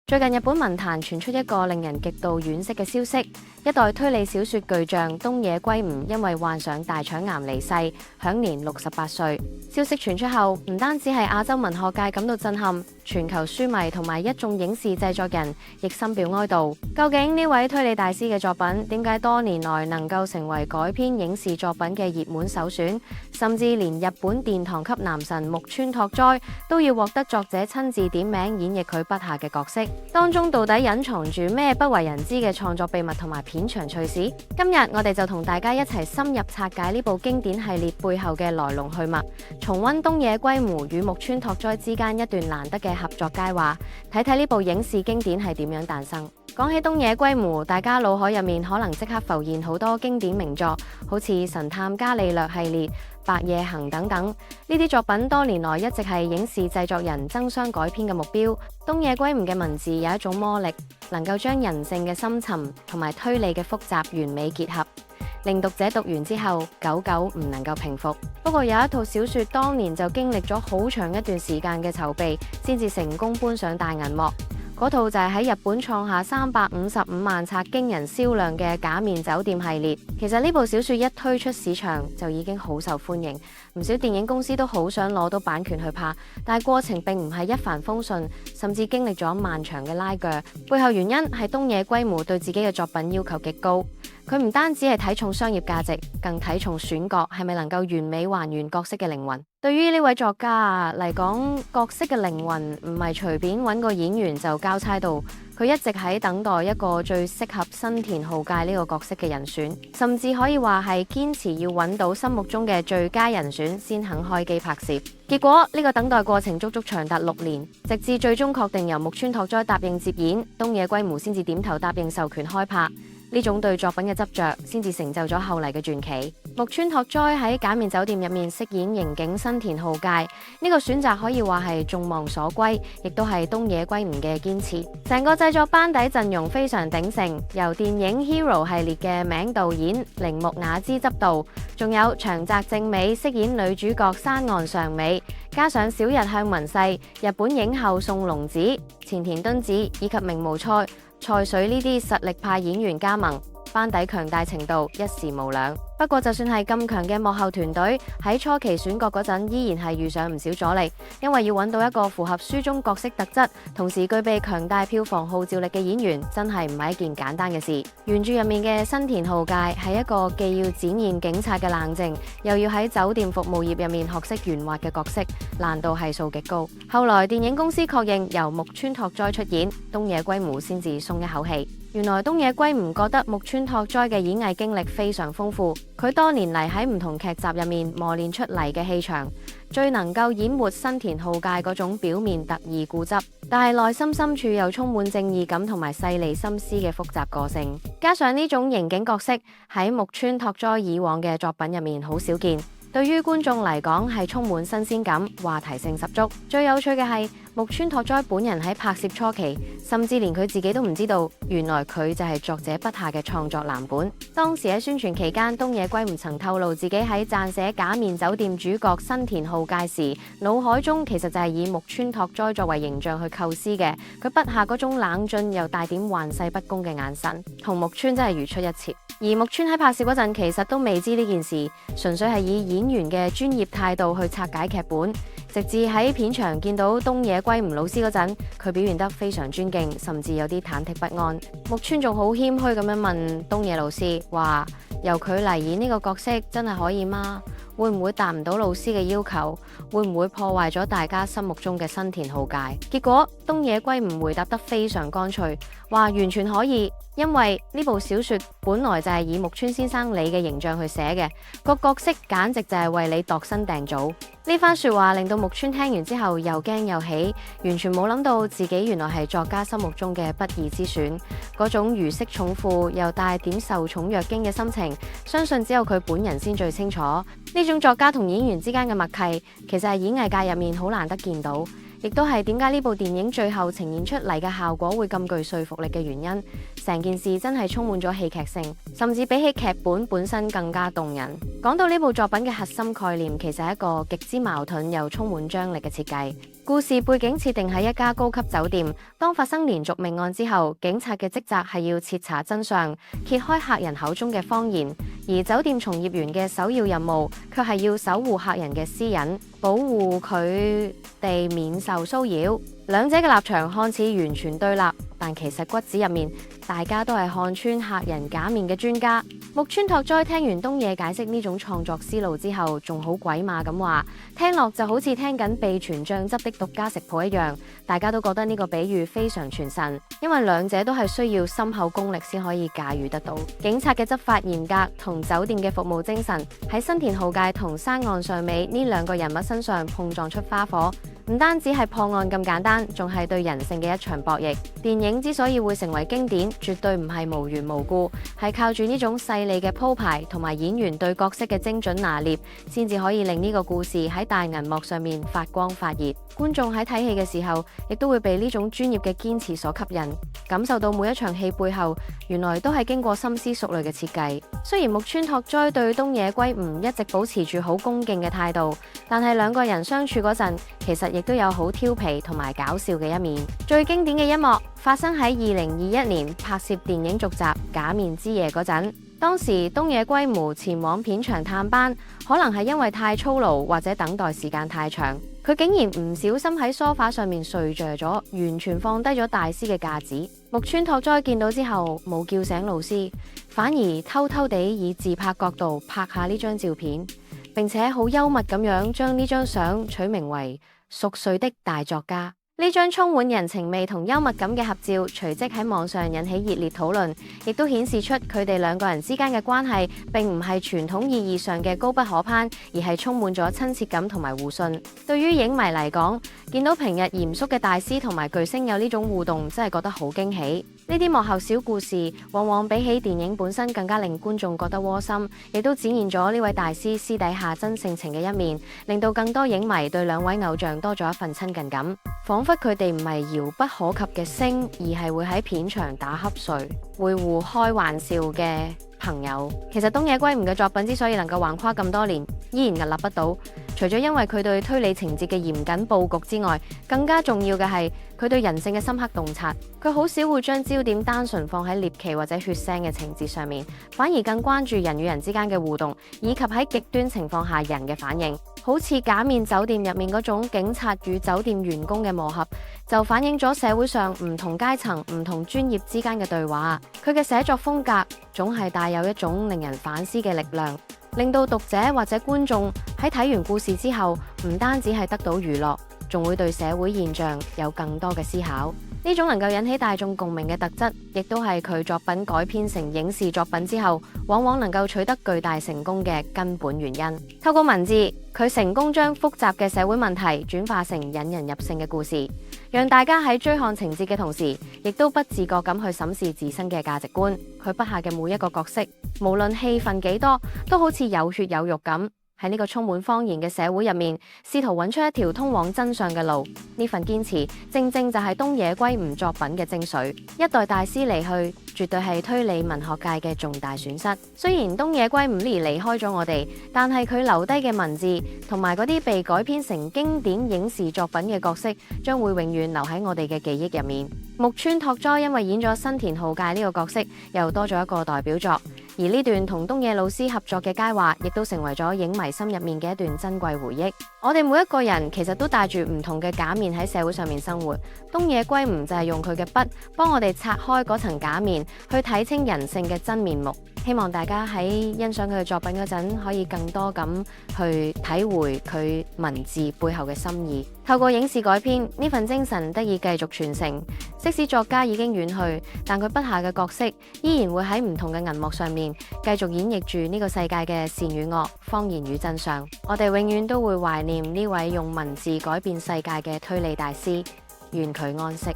最近日本文壇傳出一個令人極度惋惜嘅消息，一代推理小說巨匠東野圭吾因為患上大腸癌離世，享年68歲。消息傳出後，唔單止係亞洲文學界感到震撼，全球書迷同埋一眾影視製作人亦深表哀悼。究竟呢位推理大師嘅作品點解多年來能夠成為改編影視作品嘅熱門首選，甚至連日本殿堂級男神木村拓哉都要獲得作者親自點名演繹佢筆下嘅角色？當中到底隱藏住咩不為人知嘅創作秘密同埋片場趣事？今日我哋就同大家一齊深入拆解呢部經典系列背後嘅來龍去脈，重溫東野圭吾與木村拓哉之間一段難得嘅合作佳話，睇睇呢部影視經典係點樣誕生。講起東野圭吾，大家腦海入面可能即刻浮現好多經典名作，好似《神探伽利略》系列、《白夜行》等等。呢啲作品多年來一直係影視製作人爭相改編嘅目標。東野圭吾嘅文字有一種魔力，能夠將人性嘅深沉同埋推理嘅複雜完美結合，令讀者讀完之後久久唔能夠平復。不過有一套小說當年就經歷咗好長一段時間嘅籌備，先至成功搬上大銀幕。嗰套就係喺日本創下355萬冊驚人銷量嘅《假面酒店》系列。其實呢部小說一推出市場就已經好受歡迎，唔少電影公司都好想攞到版權去拍，但係過程並唔係一帆風順，甚至經歷咗漫長嘅拉鋸。背後原因係東野圭吾對自己嘅作品要求極高，佢唔單止係睇重商業價值，更睇重選角係咪能夠完美還原角色嘅靈魂。對於呢位作家嚟講，角色嘅靈魂唔係隨便揾個演員就交差到，佢一直喺等待一個最適合新田浩介呢個角色嘅人選，甚至可以話係堅持要揾到心目中嘅最佳人選先肯開機拍攝。結果呢個等待過程足足長達6年，直至最終確定由木村拓哉答應接演，東野圭吾先至點頭答應授權開拍。呢種對作品嘅執着，先至成就咗後嚟嘅傳奇。木村拓哉喺《假面酒店》入面飾演刑警新田浩介，呢個選擇可以話係眾望所歸，亦都係東野圭吾嘅堅持。成個製作班底陣容非常鼎盛，由電影《Hero》系列嘅名導演鈴木雅之執導，仲有長澤正美飾演女主角山岸尚美，加上小日向文世、日本影后宋龍子、前田敦子以及名無菜、菜水呢啲實力派演員加盟，班底強大程度一時無兩。不過就算係咁強嘅幕後團隊，喺初期選角嗰陣依然係遇上唔少阻力，因為要揾到一個符合書中角色特質，同時具備強大票房號召力嘅演員，真係唔係一件簡單嘅事。原著入面嘅新田浩介係一個既要展現警察嘅冷靜，又要喺酒店服務業入面學識圓滑嘅角色，難度係數極高。後來電影公司確認由木村拓哉出演，東野圭吾先至鬆一口氣。原來東野圭吾覺得木村拓哉嘅演藝經歷非常豐富，佢多年嚟喺唔同劇集入面磨練出嚟嘅氣場，最能夠演活新田浩介嗰種表面特異固執，但係內心深處又充滿正義感同埋細膩心思嘅複雜個性。加上呢種刑警角色喺木村拓哉以往嘅作品入面好少見，對於觀眾嚟講係充滿新鮮感，話題性十足。最有趣嘅係木村拓哉本人喺拍攝初期，甚至連佢自己都唔知道，原來佢就係作者筆下嘅創作藍本。當時喺宣傳期間，東野圭吾曾透露自己喺撰寫《假面酒店》主角新田浩介時，腦海中其實就係以木村拓哉作為形象去構思嘅。佢筆下嗰種冷峻又帶點玩世不恭嘅眼神，同木村真係如出一轍。而木村喺拍攝嗰陣，其實都未知呢件事，純粹係以演員嘅專業態度去拆解劇本。直至喺片場見到東野圭吾老師嗰陣，佢表現得非常尊敬，甚至有啲忐忑不安。木村仲好謙虛咁樣問東野老師話：由佢嚟演呢個角色真係可以嗎？會唔會達唔到老師嘅要求？會唔會破壞咗大家心目中嘅新田浩介？結果東野圭吾回答得非常乾脆，話完全可以，因為呢部小說本來就係以木村先生你嘅形象去寫嘅，個角色簡直就係為你度身訂造。呢番說話令到木村聽完之後又驚又喜，完全冇諗到自己原來係作家心目中嘅不二之選。嗰種如釋重負又帶點受寵若驚嘅心情，相信只有佢本人先最清楚。呢種作家同演員之間嘅默契，其實係演藝界入面好難得見到，亦都係點解呢部電影最後呈現出嚟嘅效果會咁具說服力嘅原因。成件事真係充滿咗戲劇性，甚至比起劇本身更加動人。講到呢部作品嘅核心概念，其實係一個極之矛盾又充滿張力嘅設計。故事背景設定喺一家高級酒店，當發生連續命案之後，警察嘅職責係要徹查真相，揭開客人口中嘅謊言，而酒店從業員嘅首要任務卻係要守護客人嘅私隱，保護佢哋免受騷擾。兩者嘅立場看似完全對立，但其實骨子入面，大家都係看穿客人假面嘅專家。木村拓哉聽完東野解釋呢種創作思路之後，仲好鬼馬咁話，聽落就好似聽緊秘傳醬汁的獨家食譜一樣。大家都覺得呢個比喻非常傳神，因為兩者都係需要深厚功力先可以駕馭得到。警察嘅執法嚴格同酒店嘅服務精神，喺新田浩介同山岸上美呢兩個人物身上碰撞出花火。唔單止係破案咁簡單，仲係對人性嘅一場博弈。電影之所以會成為經典，絕對唔係無緣無故，係靠住呢種細膩嘅鋪排同埋演員對角色嘅精準拿捏，先至可以令呢個故事喺大銀幕上面發光發熱。觀眾喺睇戲嘅時候，亦都會被呢種專業嘅堅持所吸引，感受到每一場戲背後原來都係經過深思熟慮嘅設計。雖然木村拓哉對東野圭吾一直保持住好恭敬嘅態度，但係兩個人相處嗰陣，其實亦都有好調皮同埋搞笑嘅一面。最經典嘅一幕發生喺2021年拍攝電影續集《假面之夜》嗰陣。當時東野圭吾前往片場探班，可能係因為太操勞或者等待時間太長，佢竟然唔小心喺梳化上面睡着咗，完全放低咗大師嘅架子。木村拓哉見到之後冇叫醒老師，反而偷偷地以自拍角度拍下呢張照片，並且好幽默咁樣將呢張相取名為熟睡的大作家。呢張充滿人情味同幽默感嘅合照，隨即喺網上引起熱烈討論，亦都顯示出佢哋兩個人之間嘅關係並唔係傳統意義上嘅高不可攀，而係充滿咗親切感同埋互信。對於影迷嚟講，見到平日嚴肅嘅大師同埋巨星有呢種互動，真係覺得好驚喜。呢啲幕後小故事，往往比起電影本身更加令觀眾覺得窩心，亦都展現咗呢位大師私底下真性情嘅一面，令到更多影迷對兩位偶像多咗一份親近感。彷彿佢哋唔係遙不可及嘅星，而係會喺片場打瞌睡、會互開玩笑嘅朋友。其實東野圭吾嘅作品之所以能夠橫跨咁多年，依然屹立不倒，除咗因為佢對推理情節嘅嚴謹佈局之外，更加重要嘅係佢對人性嘅深刻洞察。佢好少會將焦點單純放喺獵奇或者血腥嘅情節上面，反而更關注人與人之間嘅互動，以及喺極端情況下人嘅反應。好似假面酒店入面嗰種警察與酒店員工嘅磨合，就反映咗社會上唔同階層、唔同專業之間嘅對話。佢嘅寫作風格總係帶有一種令人反思嘅力量，令到讀者或者觀眾喺睇完故事之後，唔單止係得到娛樂，仲會對社會現象有更多嘅思考。呢種能夠引起大眾共鳴嘅特質，亦都係佢作品改編成影視作品之後，往往能夠取得巨大成功嘅根本原因。透過文字，佢成功將複雜嘅社會問題轉化成引人入勝嘅故事，讓大家喺追看情節嘅同時，亦都不自覺咁去審視自身嘅價值觀。佢筆下嘅每一個角色，無論戲份幾多，都好似有血有肉咁。喺呢個充滿謊言嘅社會入面，試圖揾出一條通往真相嘅路，呢份堅持正正就係東野圭吾作品嘅精髓。一代大師離去，絕對係推理文學界嘅重大損失。雖然東野圭吾離開咗我哋，但係佢留低嘅文字同埋嗰啲被改編成經典影視作品嘅角色，將會永遠留喺我哋嘅記憶入面。木村拓哉因為演咗新田浩介呢個角色，又多咗一個代表作。而呢段同東野老師合作嘅佳話，亦都成為咗影迷心入面嘅一段珍貴回憶。我哋每一個人其實都戴住唔同嘅假面喺社會上面生活，東野圭吾就係用佢嘅筆幫我哋拆開嗰層假面，去睇清人性嘅真面目。希望大家喺欣賞佢嘅作品嗰陣，可以更多咁去體會佢文字背後嘅心意。透過影視改編，呢份精神得以繼續傳承。即使作家已經遠去，但佢筆下嘅角色依然會喺唔同嘅銀幕上面繼續演繹住呢個世界嘅善與惡、謊言與真相。我哋永遠都會懷念呢位用文字改變世界嘅推理大師，願佢安息。